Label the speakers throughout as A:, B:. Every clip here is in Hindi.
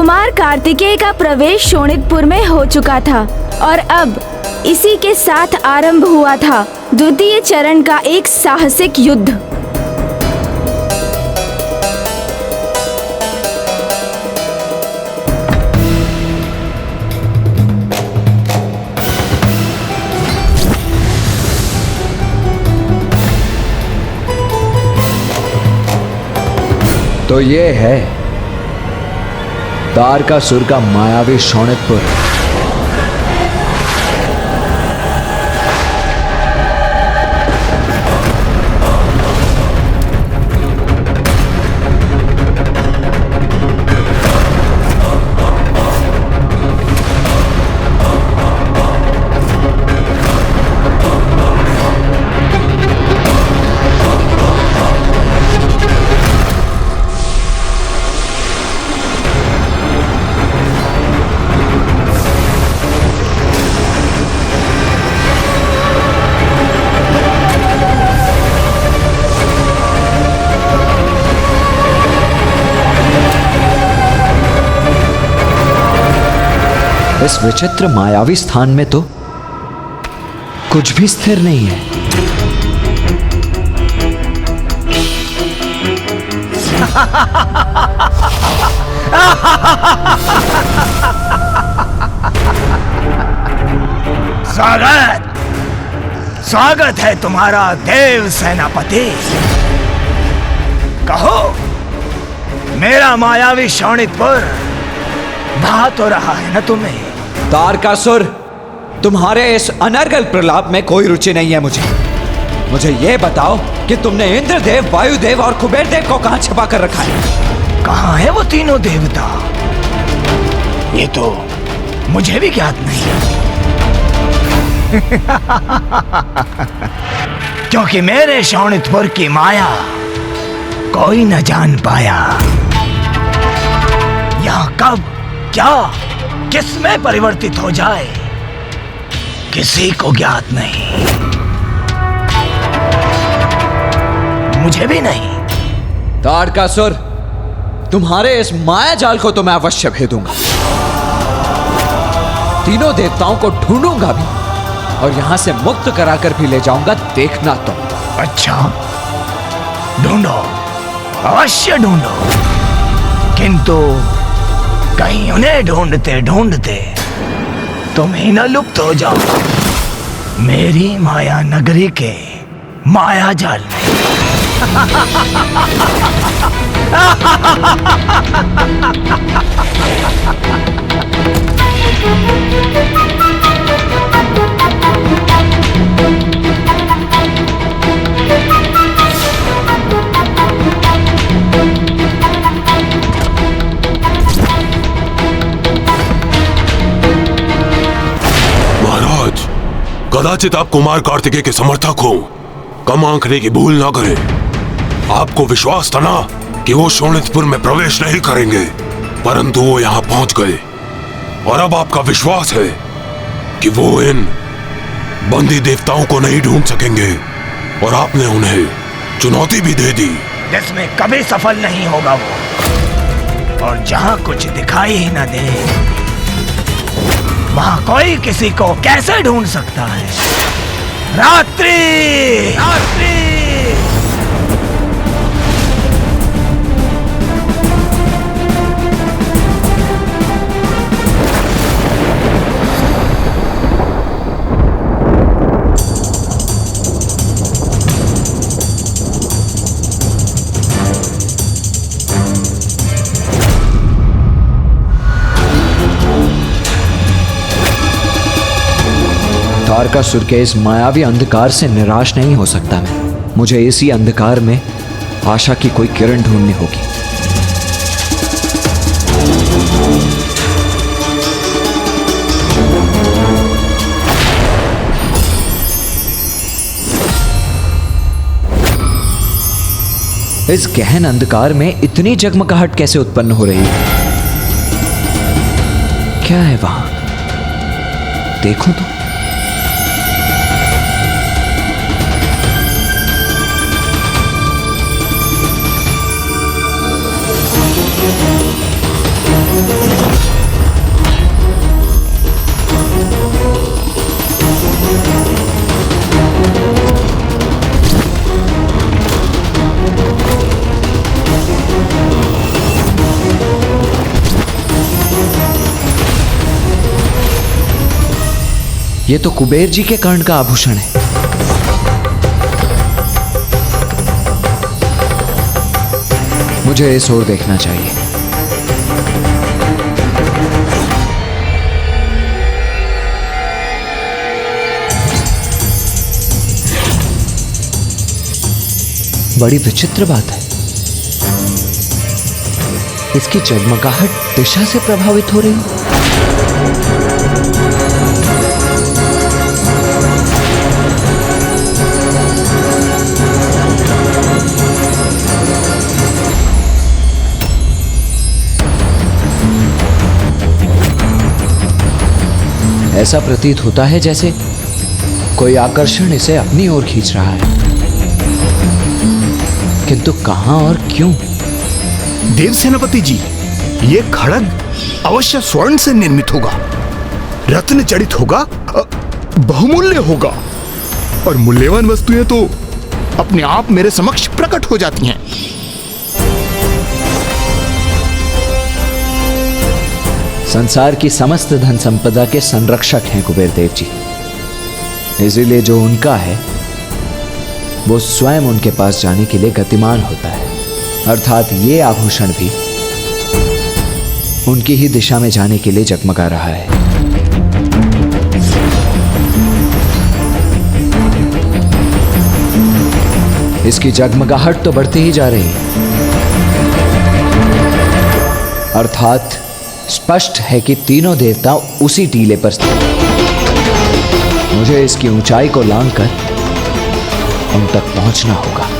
A: कुमार कार्तिकेय का प्रवेश शोणितपुर में हो चुका था और अब इसी के साथ आरंभ हुआ था द्वितीय चरण का एक साहसिक युद्ध।
B: तो ये है तारकासुर का मायावी शोणितपुर। इस विचित्र मायावी स्थान में तो कुछ भी स्थिर नहीं है।
C: स्वागत है तुम्हारा देव सेनापति। कहो, मेरा मायावी शोणितपुर भा तो रहा है न तुम्हें?
B: तारकासुर, तुम्हारे इस अनर्गल प्रलाप में कोई रुचि नहीं है मुझे ये बताओ कि तुमने इंद्रदेव, वायुदेव और कुबेर देव को कहां छिपा कर रखा है?
C: कहां है वो तीनों देवता? ये तो मुझे भी ज्ञात नहीं। क्योंकि मेरे शोणितपुर की माया कोई न जान पाया। यहां कब, क्या, किसमें परिवर्तित हो जाए किसी को ज्ञात नहीं, मुझे भी नहीं।
B: तारकासुर, तुम्हारे इस माया जाल को तो मैं अवश्य भेदूंगा। तीनों देवताओं को ढूंढूंगा भी और यहां से मुक्त कराकर भी ले जाऊंगा, देखना तुम।
C: अच्छा, ढूंढो, अवश्य ढूंढो, किंतु कहीं उन्हें ढूंढते ढूंढते तुम ही न लुप्त हो जाओ मेरी माया नगरी के माया जाल में।
D: कदाचित आप कुमार कार्तिकेय के समर्थक हो, कम आंकने की भूल ना करें। आपको विश्वास था ना कि वो शोणितपुर में प्रवेश नहीं करेंगे, परंतु वो यहाँ पहुंच गए। और अब आपका विश्वास है कि वो इन बंदी देवताओं को नहीं ढूंढ सकेंगे, और आपने उन्हें चुनौती भी दे दी
C: जिसमें कभी सफल नहीं होगा वो। और जहां कुछ दिखाई ही न दे, वहां कोई किसी को कैसे ढूंढ सकता है? रात्रि, रात्रि।
B: तारकासुर के इस मायावी अंधकार से निराश नहीं हो सकता मैं। मुझे इसी अंधकार में आशा की कोई किरण ढूंढनी होगी। इस गहन अंधकार में इतनी जगमगाहट कैसे उत्पन्न हो रही है? क्या है वहां? देखूं तो। ये तो कुबेर जी के कर्ण का आभूषण है। मुझे इस ओर देखना चाहिए। बड़ी विचित्र बात है, इसकी जगमगाहट दिशा से प्रभावित हो रही है। ऐसा प्रतीत होता है जैसे कोई आकर्षण इसे अपनी ओर खींच रहा है, किंतु कहां और क्यों?
E: देव सेनापति जी, ये खड़ग अवश्य स्वर्ण से निर्मित होगा, रत्न जड़ित होगा, बहुमूल्य होगा, और मूल्यवान वस्तुएं तो अपने आप मेरे समक्ष प्रकट हो जाती हैं।
B: संसार की समस्त धन संपदा के संरक्षक हैं कुबेर देव जी, इसीलिए जो उनका है वो स्वयं उनके पास जाने के लिए गतिमान होता है, अर्थात ये आभूषण भी उनकी ही दिशा में जाने के लिए जगमगा रहा है। इसकी जगमगाहट तो बढ़ती ही जा रही है, अर्थात स्पष्ट है कि तीनों देवता उसी टीले पर स्थित हैं। मुझे इसकी ऊंचाई को लांघकर उन तक पहुंचना होगा।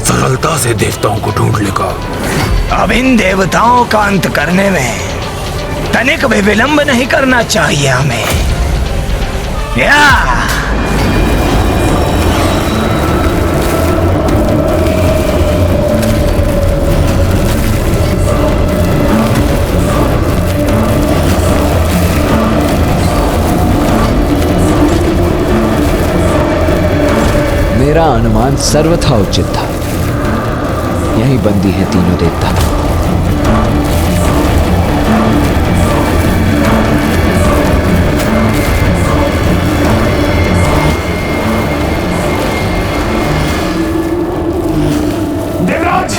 D: सरलता से देवताओं को ढूंढ लेगा।
C: अब इन देवताओं का अंत करने में तनिक भी विलंब नहीं करना चाहिए हमें। या
B: मेरा अनुमान सर्वथा उचित था, यही बंदी है तीनों देवता।
E: देवराज,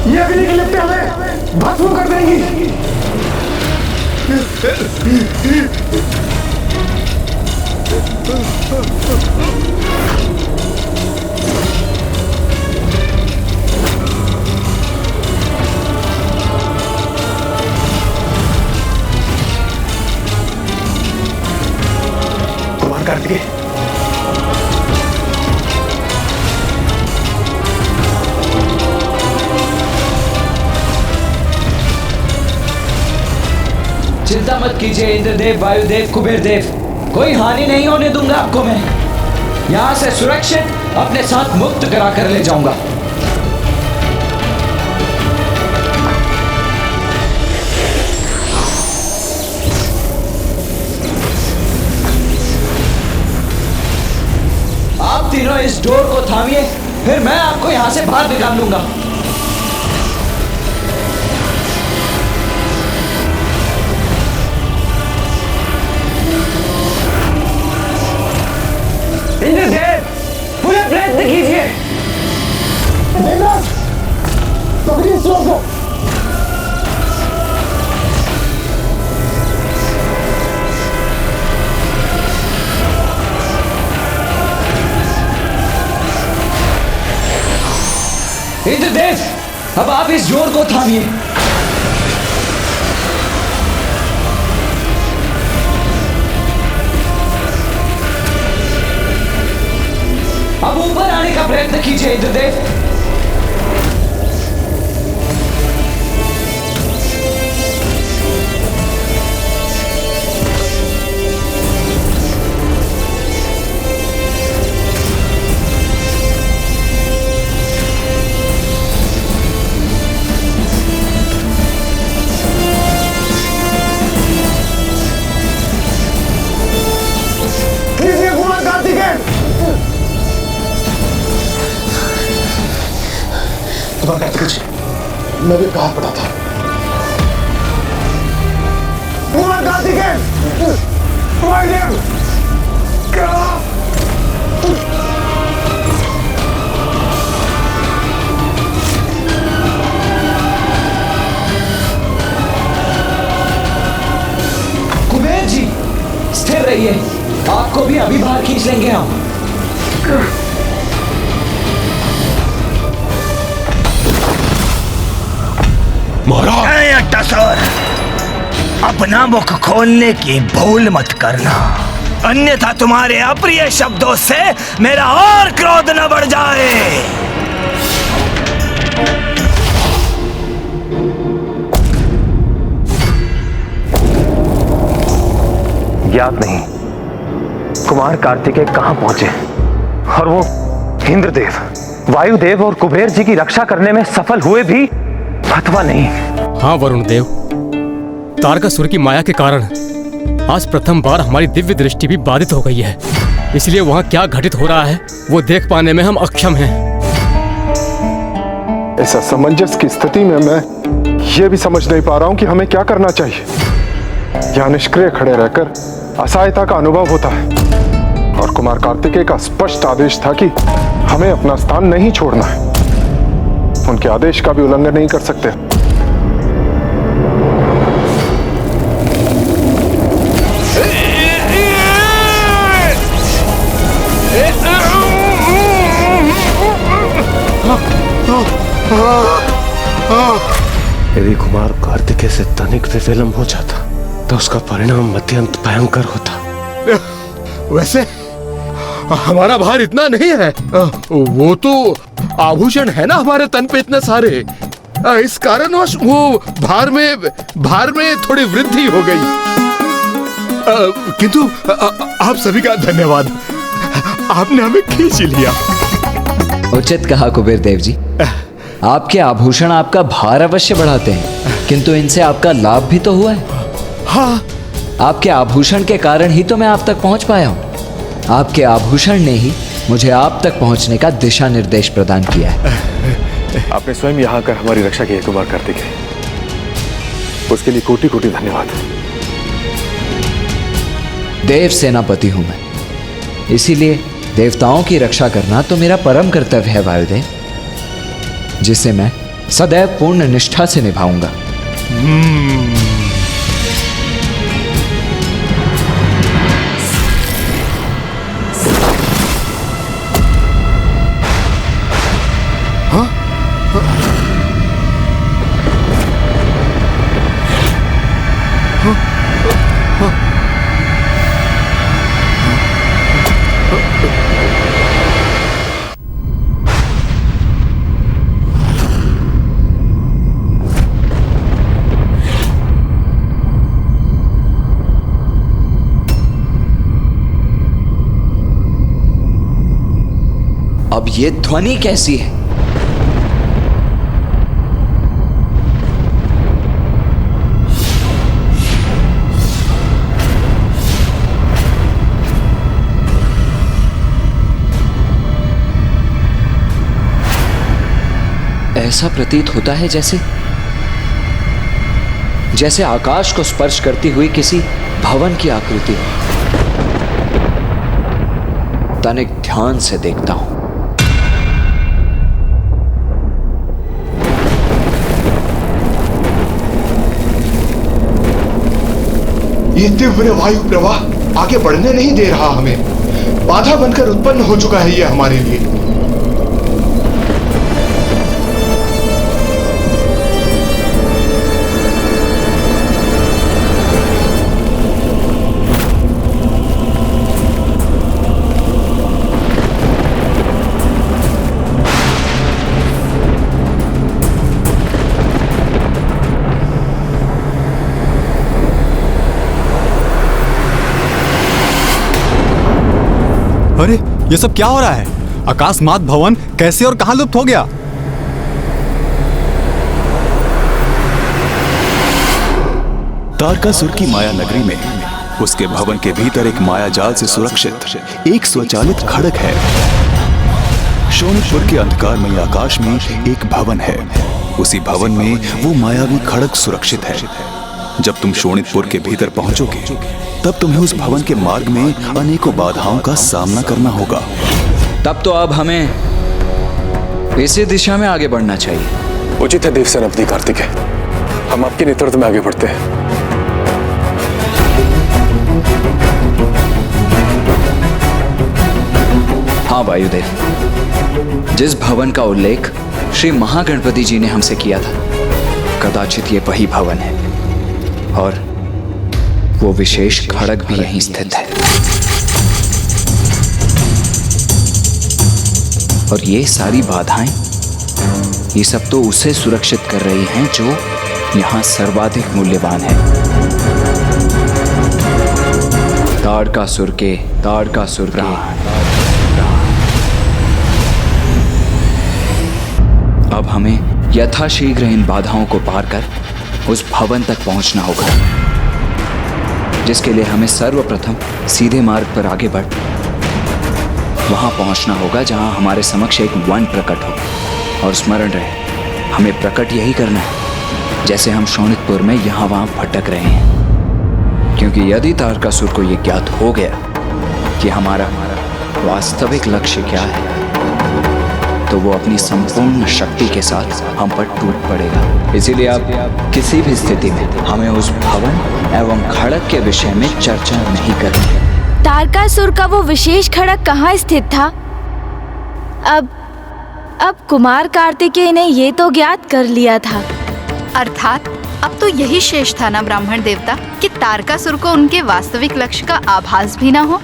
E: ये अग्नि की लिपटें हमें भस्म कर देंगी। कार्तिकेय,
B: चिंता मत कीजिए इंद्रदेव, वायुदेव, कुबेर देव, कोई हानि नहीं होने दूंगा आपको। मैं यहां से सुरक्षित अपने साथ मुक्त करा कर ले जाऊंगा। आप तीनों इस डोर को थामिए, फिर मैं आपको यहां से बाहर निकाल लूंगा। इंद्रदेव, अब आप इस जोर को थामिए। अब ऊपर आने का प्रयत्न कीजिए इंद्रदेव।
E: कुछ मैं भी कहा पड़ा था।
B: कुबेर जी, स्थिर रहिए, आपको भी अभी बाहर खींच लेंगे हम।
C: टसर, अपना मुख खोलने की भूल मत करना, अन्यथा तुम्हारे अप्रिय शब्दों से मेरा और क्रोध न बढ़ जाए।
F: ज्ञात नहीं कुमार कार्तिकेय कहां पहुंचे और वो इंद्रदेव, वायुदेव और कुबेर जी की रक्षा करने में सफल हुए भी अथवा नहीं।
G: हाँ वरुण देव, तारकासुर की माया के कारण आज प्रथम बार हमारी दिव्य दृष्टि भी बाधित हो गई है, इसलिए वहाँ क्या घटित हो रहा है वो देख पाने में हम अक्षम हैं।
H: इस असमंजस की स्थिति में मैं ये भी समझ नहीं पा रहा हूँ कि हमें क्या करना चाहिए। यहाँ निष्क्रिय खड़े रहकर असहायता का अनुभव होता है और कुमार कार्तिकेय का स्पष्ट आदेश था कि हमें अपना स्थान नहीं छोड़ना है। उनके आदेश का भी उल्लंघन नहीं कर सकते।
F: यदि कुमार कार्तिकेय से तनिक भी विलंब हो जाता तो उसका परिणाम अत्यंत भयंकर होता।
E: वैसे हमारा भार इतना नहीं है, वो तो आभूषण है ना हमारे तन पे इतने सारे, इस कारणवश वो भार में थोड़ी वृद्धि हो गई। किंतु आप सभी का धन्यवाद, आपने हमें खींच लिया।
B: उचित कहा कुबेर देव जी, आपके आभूषण आपका भार अवश्य बढ़ाते हैं, किंतु इनसे आपका लाभ भी तो हुआ है।
E: हाँ,
B: आपके आभूषण के कारण ही तो मैं आप तक पहुंच पाया हूं। आपके आभूषण ने ही मुझे आप तक पहुंचने का दिशा निर्देश प्रदान किया है।
H: आपने स्वयं यहाँ कर हमारी रक्षा की है कुमार कार्तिकेय, उसके लिए कोटि कोटि धन्यवाद।
B: देव सेनापति हूं मैं, इसीलिए देवताओं की रक्षा करना तो मेरा परम कर्तव्य है वायुदेव, जिसे मैं सदैव पूर्ण निष्ठा से निभाऊंगा। अब ये ध्वनि कैसी है? ऐसा प्रतीत होता है जैसे आकाश को स्पर्श करती हुई किसी भवन की आकृति हो। तनिक ध्यान से देखता हूं।
H: ये तीव्र वायु प्रवाह आगे बढ़ने नहीं दे रहा हमें। बाधा बनकर उत्पन्न हो चुका है ये हमारे लिए।
I: अरे ये सब क्या हो रहा है? आकाशमात भवन कैसे और कहां लुप्त हो गया?
J: तारकासुर की माया नगरी में उसके भवन के भीतर एक माया जाल से सुरक्षित एक स्वचालित खड़ग है। शोणितपुर के अंधकारमय आकाश में एक भवन है। उसी भवन में वो मायावी खड़ग सुरक्षित है। जब तुम शोणितपुर के भीतर पहुंचोगे तब तुम्हें उस भवन के मार्ग में अनेकों बाधाओं का सामना करना होगा।
B: तब तो अब हमें इसी दिशा में आगे बढ़ना चाहिए।
K: उचित है देवसेनापति कार्तिकेय, हम आपके नेतृत्व में आगे बढ़ते हैं।
B: हाँ वायुदेव, जिस भवन का उल्लेख श्री महागणपति जी ने हमसे किया था, कदाचित ये वही भवन है और वो विशेष खड़ग भी यहीं स्थित है। और ये सारी बाधाएं, ये सब तो उसे सुरक्षित कर रही हैं जो यहां सर्वाधिक मूल्यवान है। तारकासुर के अब हमें यथाशीघ्र इन बाधाओं को पार कर उस भवन तक पहुंचना होगा, जिसके लिए हमें सर्वप्रथम सीधे मार्ग पर आगे बढ़ वहां पहुंचना होगा जहां हमारे समक्ष एक वन प्रकट हो। और स्मरण रहे, हमें प्रकट यही करना है जैसे हम शोणितपुर में यहां वहां भटक रहे हैं। क्योंकि यदि तारकासुर को यह ज्ञात हो गया कि हमारा वास्तविक लक्ष्य क्या है, तो वो अपनी संपूर्ण शक्ति के साथ हम पर टूट पड़ेगा। इसीलिए आप किसी भी स्थिति में हमें उस भवन एवं खड़ग के विषय में चर्चा नहीं करनी।
A: तारकासुर का वो विशेष खड़ग कहाँ स्थित था? अब कुमार कार्तिकेय ने ये तो ज्ञात कर लिया था।
L: अर्थात अब तो यही शेष था ना ब्राह्मण देवता, कि तारकासुर को उनके वास्तविक लक्ष्य का आभास भी ना हो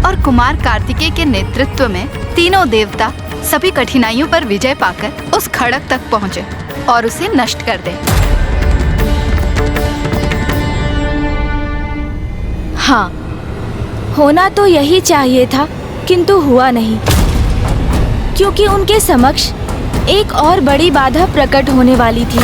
L: और कुमार कार्तिकेय के नेतृत्व में तीनों देवता सभी कठिनाइयों पर विजय पाकर उस खड़ग तक पहुंचे और उसे नष्ट कर दें।
A: हाँ, होना तो यही चाहिए था, किंतु हुआ नहीं, क्योंकि उनके समक्ष एक और बड़ी बाधा प्रकट होने वाली थी।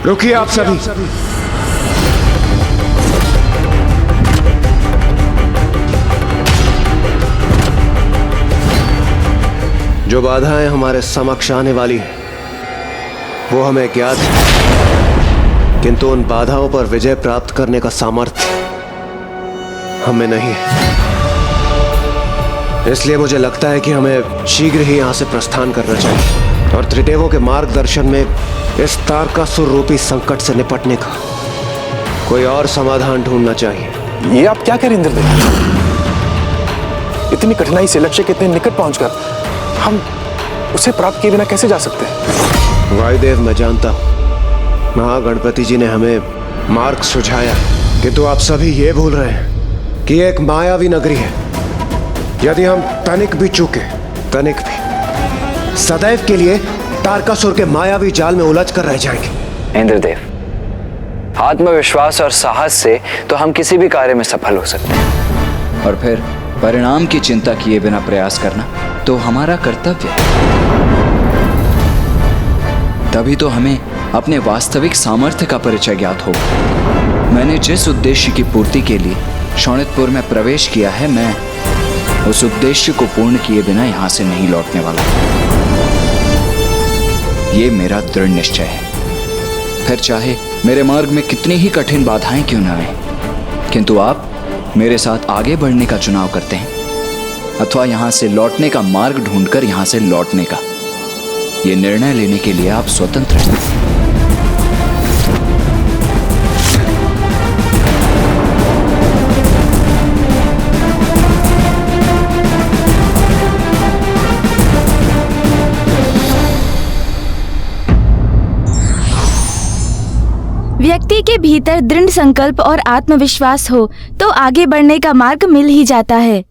E: रुकिए आप सभी।
M: जो बाधाएं हमारे समक्ष आने वाली हैं, वो हमें ज्ञात है, किंतु उन बाधाओं पर विजय प्राप्त करने का सामर्थ्य हमें नहीं है। इसलिए मुझे लगता है कि हमें शीघ्र ही यहां से प्रस्थान करना चाहिए और त्रिदेवों के मार्गदर्शन में इस तारकासुर रूपी संकट से निपटने का कोई और समाधान ढूंढना चाहिए।
K: ये आप क्या करें इंद्रदेव? इतनी कठिनाई से लक्ष्य के इतने निकट पहुंचकर हम उसे प्राप्त किए बिना कैसे जा सकते हैं?
M: वायुदेव, मैं जानता हूं महागणपति जी ने हमें मार्ग सुझाया, किंतु आप सभी ये भूल रहे हैं कि एक मायावी नगरी है। यदि हम तनिक भी चूके, तनिक भी, सदैव के लिए तारकासुर के मायावी जाल में उलझ कर रह जाएंगे।
N: इंद्रदेव, आत्मविश्वास और साहस से तो हम किसी भी कार्य में सफल हो सकते हैं,
B: और फिर परिणाम की चिंता किए बिना प्रयास करना तो हमारा कर्तव्य है। तभी तो हमें अपने वास्तविक सामर्थ्य का परिचय ज्ञात हो,
N: मैंने जिस उद्देश्य की पूर्ति के लिए शोणितपुर में प्रवेश किया है, मैं उस उद्देश्य को पूर्ण किए बिना यहां से नहीं लौटने वाला। ये मेरा दृढ़ निश्चय है। फिर चाहे मेरे मार्ग में कितनी ही कठिन बाधाएं क्यों न आए, किंतु आप मेरे साथ आगे बढ़ने का चुनाव करते हैं अथवा यहां से लौटने का मार्ग ढूंढकर यहां से लौटने का, ये निर्णय लेने के लिए आप स्वतंत्र हैं।
A: व्यक्ति के भीतर दृढ़ संकल्प और आत्मविश्वास हो तो आगे बढ़ने का मार्ग मिल ही जाता है।